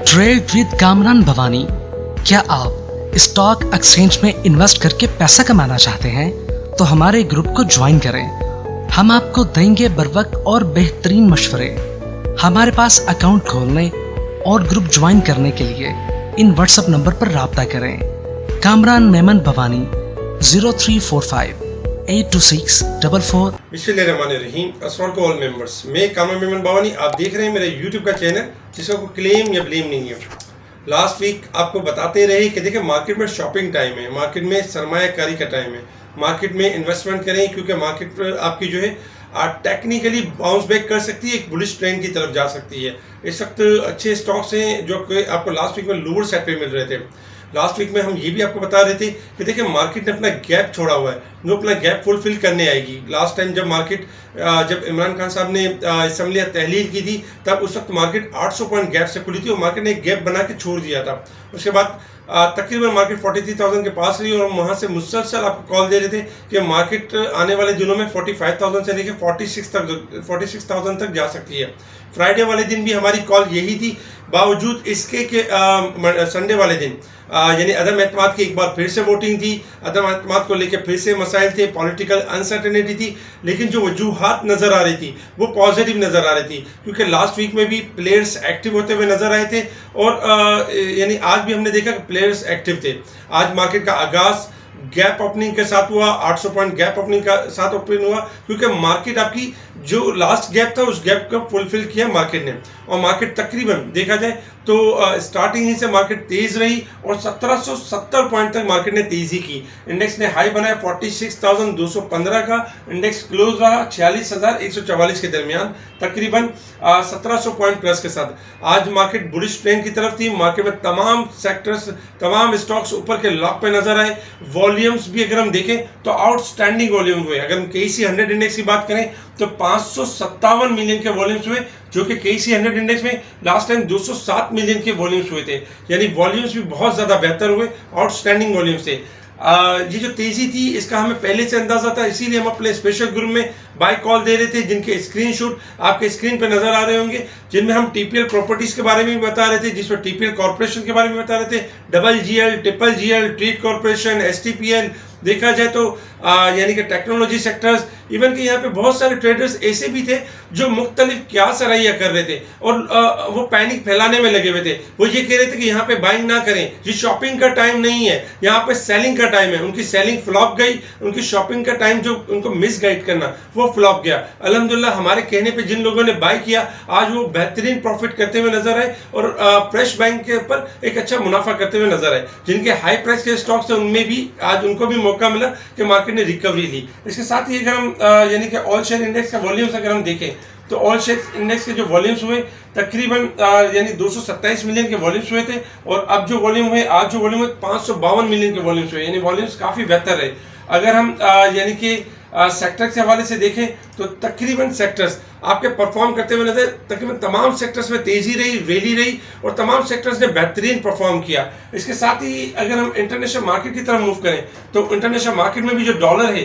Trade with Kamran Bhavani. क्या आप stock exchange में इन्वेस्ट करके पैसा कमाना चाहते हैं तो हमारे ग्रुप को ज्वाइन करें। हम आपको देंगे बर वक्त और बेहतरीन मशवरे। हमारे पास अकाउंट खोलने और ग्रुप ज्वाइन करने के लिए इन व्हाट्सएप नंबर पर राब्ता करें। कामरान मेमन भवानी 0345 82644। बिस्मिल्लाहिर्रहमानिर्रहीम। अस्सलाम वालेकुम ऑल मेंबर्स। मैं कामरान मेमन भवानी, आप देख रहे हैं मेरे यूट्यूब का चैनल जिसका कोई क्लेम या ब्लेम नहीं है। लास्ट वीक आपको बताते रहे कि देखिए मार्केट में शॉपिंग टाइम है, मार्केट में सरमायाकारी का टाइम है, मार्केट में इन्वेस्टमेंट करें क्योंकि मार्केट पर आपकी जो है टेक्निकली बाउंस बैक कर सकती है, एक बुलिश ट्रेंड की तरफ जा सकती है। इस वक्त अच्छे स्टॉक्स हैं जो आपको लास्ट वीक में लोअर सेट पे मिल रहे थे। लास्ट वीक में हम ये भी आपको बता रहे थे कि देखिए मार्केट ने अपना गैप छोड़ा हुआ है, वो अपना गैप फुलफिल करने आएगी। लास्ट टाइम जब मार्केट जब इमरान खान साहब ने असम्बली तहलील की थी तब उस वक्त मार्केट 800 पॉइंट गैप से खुली थी और मार्केट ने एक गैप बना के छोड़ दिया था। उसके बाद तकरीबन मार्केट 43,000 के पास रही और हम वहाँ से मुसलसल आपको कॉल दे रहे थे कि मार्केट आने वाले दिनों में 45,000 से लेकर 46,000 तक जा सकती है। फ्राइडे वाले दिन भी हमारी कॉल यही थी, बावजूद इसके कि संडे वाले दिन यानी अदम एतमाद की एक बार फिर से वोटिंग थी, अदम एतमाद को लेकर फिर से मसाइल थे, पॉलिटिकल अनसर्टेनिटी थी, लेकिन जो वजूहात नज़र आ रही थी वो पॉजिटिव नज़र आ रही थी क्योंकि लास्ट वीक में भी प्लेयर्स एक्टिव होते हुए नज़र आए थे और यानी आज भी हमने देखा कि प्लेयर्स एक्टिव थे। आज मार्केट का आगाज़ गैप ओपनिंग के साथ हुआ, 800 पॉइंट गैप ओपनिंग का साथ ओपन हुआ क्योंकि मार्केट आपकी जो लास्ट गैप था उस गैप को फुलफिल किया मार्केट ने। और मार्केट तकरीबन देखा जाए तो स्टार्टिंग ही से मार्केट तेज रही और 1770 पॉइंट तक मार्केट ने तेजी की। इंडेक्स ने हाई बनाया 46,215 का, इंडेक्स क्लोज रहा 46,144 के दरमियान, तकरीबन 1700 पॉइंट प्लस के साथ। आज मार्केट बुलिश ट्रेंड की तरफ थी, मार्केट में तमाम सेक्टर्स तमाम स्टॉक्स ऊपर के लॉक पे नजर आए। वॉल्यूम्स भी अगर हम देखें तो आउटस्टैंडिंग वॉल्यूम हुए। अगर हम KC 100 इंडेक्स की बात करें तो 557 मिलियन के वॉल्यूम्स हुए, जो कि KC 100 इंडेक्स में लास्ट टाइम 207 मिलियन के वॉल्यूम्स हुए थे। यानी वॉल्यूम्स भी बहुत ज़्यादा बेहतर हुए, आउटस्टैंडिंग वॉल्यूम्स थे। ये जो तेजी थी इसका हमें पहले से अंदाजा था, इसीलिए हम अपने स्पेशल ग्रुप में बाय कॉल दे रहे थे जिनके स्क्रीनशॉट आपके स्क्रीन पर नजर आ रहे होंगे, जिनमें हम TPL प्रॉपर्टीज के बारे में भी बता रहे थे, जिसमें TPL कॉर्पोरेशन के बारे में बता रहे थे, GGL, GGL, treat corporation, STPL। देखा जाए तो यानी कि टेक्नोलॉजी सेक्टर्स, इवन कि यहाँ पे बहुत सारे ट्रेडर्स ऐसे भी थे जो मुख्तलिफ क्या सरैया कर रहे थे और वो पैनिक फैलाने में लगे हुए थे। वो ये कह रहे थे कि यहाँ पे बाइंग ना करें, ये शॉपिंग का टाइम नहीं है, यहाँ पे सेलिंग का टाइम है। उनकी सेलिंग फ्लॉप गई, उनकी शॉपिंग का टाइम जो उनको मिस गाइड करना वो फ्लॉप गया। अल्हम्दुलिल्लाह हमारे कहने पर जिन लोगों ने बाय किया आज वो बेहतरीन प्रॉफिट करते हुए नजर आए और फ्रेश बाइंग के ऊपर एक अच्छा मुनाफा करते हुए नजर आए। जिनके हाई प्राइस के स्टॉक्स थे उनमें भी आज उनको भी मौका मिला कि मार्केट ने रिकवरी ली। इसके साथ ही अगर हम यानी कि ऑल शेयर इंडेक्स का वॉल्यूम्स अगर हम देखें तो ऑल शेयर इंडेक्स के जो वॉल्यूम्स हुए तकरीबन यानी 227 मिलियन के वॉल्यूम्स हुए थे और अब जो वॉल्यूम हुए आज जो वॉल्यूम हुए 552 मिलियन के वॉल्यूम्स हुए, यानी वॉल्यूम्स काफ़ी बेहतर रहे। अगर हम यानी कि सेक्टर के हवाले से देखें तो तकरीबन सेक्टर्स आपके परफॉर्म करते हुए नजर, तकरीबन तमाम सेक्टर्स में तेजी रही, रैली रही और तमाम सेक्टर्स ने बेहतरीन परफॉर्म किया। इसके साथ ही अगर हम इंटरनेशनल मार्केट की तरफ मूव करें तो इंटरनेशनल मार्केट में भी जो डॉलर है,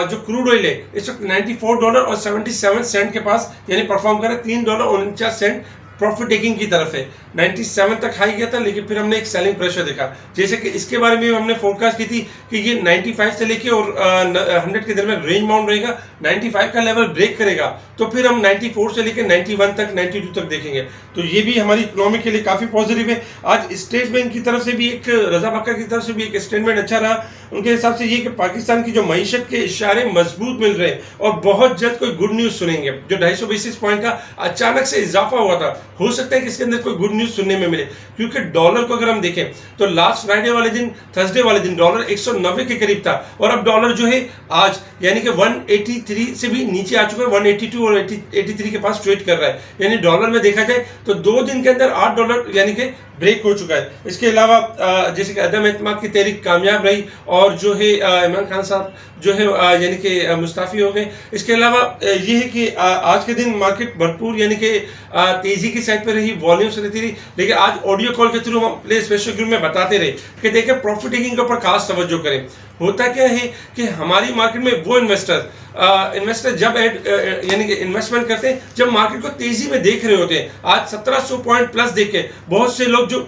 जो क्रूड ऑयल है, इस वक्त $94.77 के पास यानी परफॉर्म कर रहा है, $3.49 प्रॉफिट टेकिंग की तरफ है। 97 तक हाई गया था लेकिन फिर हमने एक सेलिंग प्रेशर देखा, जैसे कि इसके बारे में हमने फोरकास्ट की थी कि ये 95 से लेके और 100 के दरमियान रेंज बाउंड रहेगा। 95 का लेवल ब्रेक करेगा तो फिर हम 94 से लेकर 91 तक 92 तक देखेंगे, तो ये भी हमारी इकोनॉमी के लिए काफ़ी पॉजिटिव है। आज स्टेट बैंक की तरफ से भी एक, रजा बकर की तरफ से भी एक स्टेटमेंट अच्छा रहा। उनके हिसाब से ये कि पाकिस्तान की जो मईशत के इशारे मजबूत मिल रहे हैं और बहुत जल्द कोई गुड न्यूज़ सुनेंगे। जो 250 बेसिस पॉइंट का अचानक से इजाफा हुआ था, हो सकता है कि इसके अंदर कोई गुड न्यूज़ सुनने में मिले, क्योंकि डॉलर को अगर हम देखें तो लास्ट फ्राइडे वाले दिन, थर्सडे वाले दिन डॉलर 190 के करीब था और अब डॉलर जो है आज यानी कि 183 से भी नीचे आ चुका है, 182 और 83 के पास ट्रेड कर रहा है। यानी डॉलर में देखा जाए तो 2 दिन के अंदर $8 यानी कि ब्रेक हो चुका है। इसके अलावा जैसे कि अदम एतमाद की तहरीक कामयाब रही और जो है इमरान खान साहब जो है यानी कि मुस्ताफ़ी हो गए। इसके अलावा ये है कि आज के दिन मार्केट भरपूर यानी कि तेज़ी की साइड पर रही, वॉल्यूम्स रहती रही, लेकिन आज ऑडियो कॉल के थ्रू हम अपने स्पेशल ग्रुप में बताते रहे कि देखिए प्रॉफिट टेकिंग के ऊपर खास तवज्जो करें। होता क्या है कि हमारी मार्केट में वो इन्वेस्टर जब यानी कि इन्वेस्टमेंट करते हैं जब मार्केट को तेजी में देख रहे होते हैं। आज 1700 पॉइंट प्लस देख के बहुत से लोग जो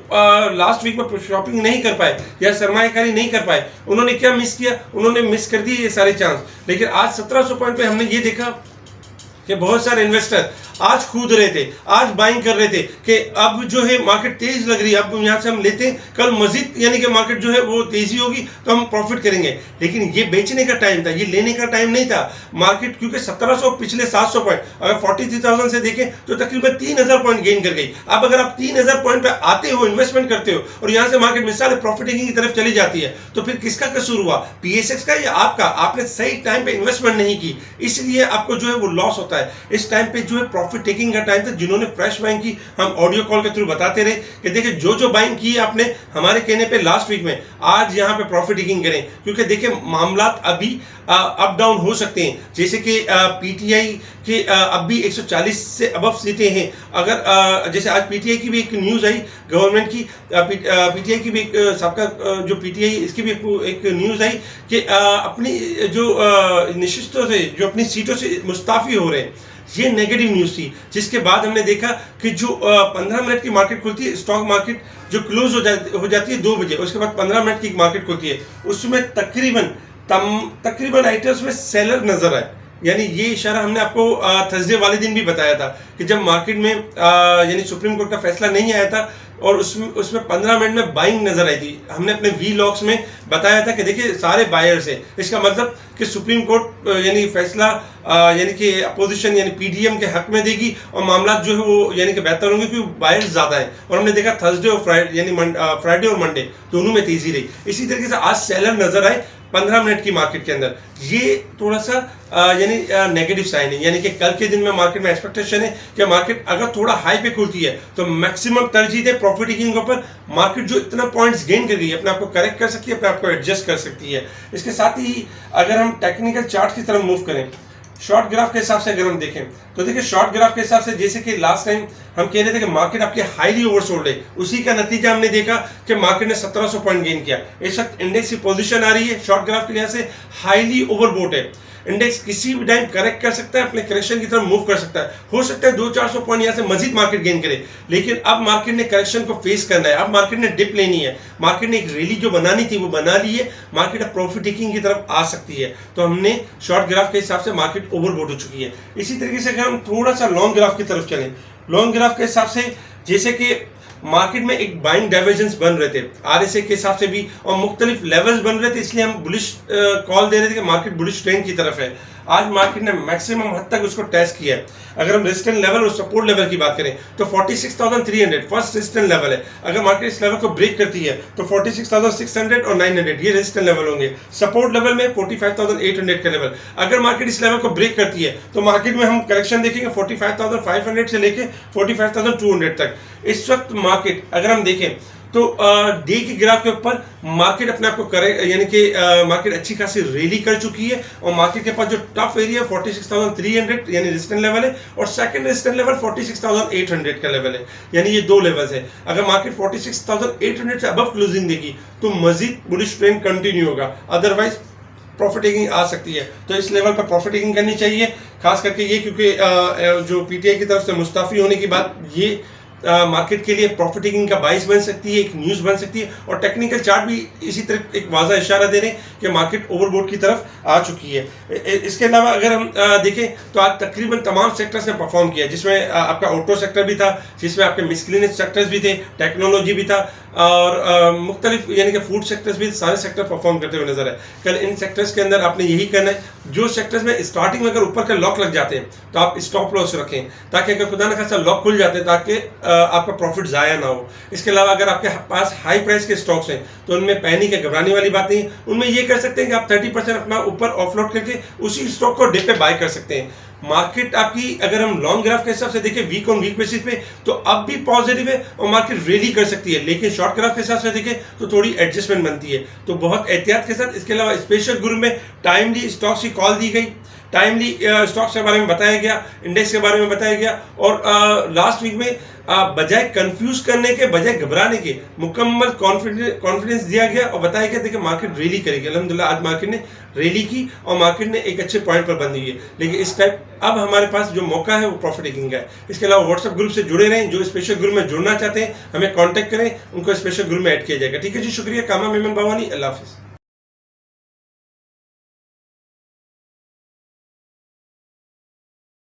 लास्ट वीक में शॉपिंग नहीं कर पाए या सरमायाकारी नहीं कर पाए, उन्होंने क्या मिस किया, उन्होंने मिस कर दिए ये सारे चांस। लेकिन आज 1700 पॉइंट पे हमने ये देखा कि बहुत सारे इन्वेस्टर आज कूद रहे थे, आज बाइंग कर रहे थे कि अब जो है मार्केट तेज लग रही है, अब यहाँ से हम लेते हैं, कल मजीद यानी कि मार्केट जो है वो तेजी होगी तो हम प्रॉफिट करेंगे। लेकिन ये बेचने का टाइम था, ये लेने का टाइम नहीं था। मार्केट क्योंकि 1700 पिछले 700 पॉइंट, अगर 43,000 से देखें तो तकरीबन 3000 पॉइंट गेन कर गई। अब अगर आप 3000 पॉइंट पे आते हो, इन्वेस्टमेंट करते हो और यहाँ से मार्केट मिसाल प्रॉफिट टेकिंग की तरफ चली जाती है, तो फिर किसका कसूर हुआ, PSX का या आपका? आपने सही टाइम पे इन्वेस्टमेंट नहीं की, इसलिए आपको जो है वो लॉस होता है। इस टाइम पे जो है प्रॉफिट टेकिंग का टाइम था। जिन्होंने फ्रेश बाइंग की, हम ऑडियो कॉल के थ्रू बताते रहे कि देखिए जो बाइंग की है आपने हमारे कहने पे लास्ट वीक में, आज यहाँ पे प्रॉफिट टेकिंग करें, क्योंकि देखिए मामला अभी अप डाउन हो सकते हैं। जैसे कि PTI के अब भी 140 से अबव सीटें हैं। अगर जैसे आज PTI की भी एक न्यूज़ आई गवर्नमेंट की, PTI की भी सबका जो PTI इसकी भी एक न्यूज़ आई कि अपनी जो निश्चितों से जो अपनी सीटों से मुस्ताफ़ी हो रहे हैं। ये नेगेटिव न्यूज़ थी, जिसके बाद हमने देखा कि जो 15 मिनट की मार्केट खुलती है, स्टॉक मार्केट जो क्लोज हो जाती है 2 बजे, उसके बाद 15 मिनट की मार्केट खुलती है, उसमें तकरीबन आइटम्स में सेलर नजर आए। यानी ये इशारा हमने आपको थर्सडे वाले दिन भी बताया था कि जब मार्केट में यानी सुप्रीम कोर्ट का फैसला नहीं आया था और उसमें 15 मिनट में बाइंग नजर आई थी। हमने अपने वीलॉग्स में बताया था कि देखिए सारे बायर्स हैं, इसका मतलब कि सुप्रीम कोर्ट यानी फैसला यानी कि अपोजिशन यानी PDM के हक में देगी और मामला जो है वो यानी कि बेहतर होंगे क्योंकि बायर्स ज़्यादा है। और हमने देखा थर्सडे और फ्राइडे यानी फ्राइडे और मंडे दोनों में तेजी रही। इसी तरीके से आज सेलर नजर आए 15 मिनट की मार्केट के अंदर। ये थोड़ा सा यानी नेगेटिव साइन है, यानी कि कल के दिन में मार्केट में एक्सपेक्टेशन है कि मार्केट अगर थोड़ा हाई पे खुलती है तो मैक्सिमम तरजीह दे प्रॉफिट टेकिंग के ऊपर। मार्केट जो इतना पॉइंट्स गेन कर रही है, अपने आप को करेक्ट कर सकती है, अपने आप को एडजस्ट कर सकती है। इसके साथ ही अगर हम टेक्निकल चार्ट की तरफ मूव करें, शॉर्ट ग्राफ के हिसाब से अगर हम देखें तो देखिए शॉर्ट ग्राफ के हिसाब से जैसे कि लास्ट टाइम हम कह रहे थे कि मार्केट आपकी हाईली ओवरसोल्ड है, उसी का नतीजा हमने देखा कि मार्केट ने 1700 पॉइंट गेन किया। इस वक्त इंडेक्स की पोजीशन आ रही है शॉर्ट ग्राफ के लिहाज से हाईली ओवरबोट है। इंडेक्स किसी भी टाइम करेक्ट कर सकता है, अपने करेक्शन की तरफ मूव कर सकता है। हो सकता है 200-400 पॉइंट यहाँ से मजीद मार्केट गेन करे, लेकिन अब मार्केट ने करेक्शन को फेस करना है। अब मार्केट ने डिप लेनी है, मार्केट ने एक रैली जो बनानी थी वो बना ली है, मार्केट अब प्रॉफिट टेकिंग की तरफ आ सकती है। तो हमने शॉर्ट ग्राफ के हिसाब से मार्केट ओवरबोट हो चुकी है। इसी तरीके से अगर हम थोड़ा सा लॉन्ग ग्राफ की तरफ चलें, लॉन्ग ग्राफ के हिसाब से जैसे कि मार्केट में एक बाइंग डाइवर्जेंस बन रहे थे RSI के हिसाब से भी और मुख्तलिफ लेवल्स बन रहे थे, इसलिए हम बुलिश कॉल दे रहे थे कि मार्केट बुलिश ट्रेंड की तरफ है। आज मार्केट ने मैक्सिमम हद तक उसको टेस्ट किया है। अगर हम रेजिस्टेंस लेवल और सपोर्ट लेवल की बात करें तो 46,300 फर्स्ट रेजिस्टेंस लेवल है। अगर मार्केट इस लेवल को ब्रेक करती है तो 46,600 और 900 ये रेजिस्टेंस लेवल होंगे। सपोर्ट लेवल में 45,800 का लेवल। अगर मार्केट इस लेवल को ब्रेक करती है तो मार्केट में हम करेक्शन देखेंगे 45,500 से लेके 45,200 तक। इस वक्त मार्केट अगर हम देखें तो डे की ग्राफ के ऊपर मार्केट अपने आप को करे यानी कि मार्केट अच्छी खासी रैली कर चुकी है और मार्केट के पास जो टफ एरिया 46,300 यानी रेजिस्टेंस लेवल है और सेकंड रेजिस्टेंस लेवल 46,800 का लेवल है। यानी ये दो लेवल्स है। अगर मार्केट 46,800 से अबव क्लोजिंग देगी तो मजीद बुलिश ट्रेंड कंटिन्यू होगा, अदरवाइज प्रॉफिट टेकिंग आ सकती है। तो इस लेवल पर प्रॉफिट टेकिंग करनी चाहिए, खास करके ये क्योंकि जो PTI की तरफ से मुस्ताफी होने की बात ये मार्केट के लिए प्रॉफिट टेकिंग का बाइस बन सकती है, एक न्यूज़ बन सकती है। और टेक्निकल चार्ट भी इसी तरह एक वाज़ा इशारा दे रहे हैं कि मार्केट ओवरबोट की तरफ आ चुकी है। इसके अलावा अगर हम देखें तो आज तकरीबन तमाम सेक्टर्स ने परफॉर्म किया, जिसमें आपका ऑटो सेक्टर भी था, जिसमें आपके मिसलेनियस सेक्टर्स भी थे, टेक्नोलॉजी भी था और मुख्तलिफ यानी कि फूड सेक्टर्स भी, सारे सेक्टर परफॉर्म करते हुए नजर आए। कल इन सेक्टर्स के अंदर आपने यही करना है, जो सेक्टर्स में स्टार्टिंग में अगर ऊपर के लॉक लग जाते हैं तो आप स्टॉप लॉस रखें, ताकि अगर खुदा न खासा लॉक खुल जाते हैं ताकि आपका प्रॉफिट ज़ाया ना हो। इसके अलावा अगर आपके पास हाई प्राइस के स्टॉक्स हैं तो उनमें पैनिक या घबराने वाली बात नहीं है। उनमें ये कर सकते हैं कि आप 30% अपना ऊपर ऑफलोड करके उसी स्टॉक को डिप पे बाय कर सकते हैं। मार्केट आपकी अगर हम लॉन्ग ग्राफ के हिसाब से देखें वीक ऑन वीक बेसिस पे तो अब भी पॉजिटिव है और मार्केट रैली कर सकती है, लेकिन शॉर्ट ग्राफ के हिसाब से देखें तो थोड़ी एडजस्टमेंट बनती है। तो बहुत एहतियात के साथ। इसके अलावा स्पेशल ग्रुप में टाइमली स्टॉक्स की कॉल दी गई, टाइमली स्टॉक्स के बारे में बताया गया, इंडेक्स के बारे में बताया गया और लास्ट वीक में बजाय कंफ्यूज करने के, बजाय घबराने के, मुकम्मल कॉन्फिडेंस दिया गया और बताया गया देखिए मार्केट रैली करेगी। अल्हम्दुलिल्लाह आज मार्केट ने रैली की और मार्केट ने एक अच्छे पॉइंट पर बंदी हुई है। लेकिन इस टाइप अब हमारे पास जो मौका है वो प्रॉफिट टेकिंग का है। इसके अलावा व्हाट्सएप ग्रुप से जुड़े रहें, जो स्पेशल ग्रुप में जुड़ना चाहते हैं हमें कॉन्टैक्ट करें, उनको स्पेशल ग्रुप में ऐड किया जाएगा। ठीक है जी, शुक्रिया। कामा मेमन बावानी, अल्लाह हाफिज़।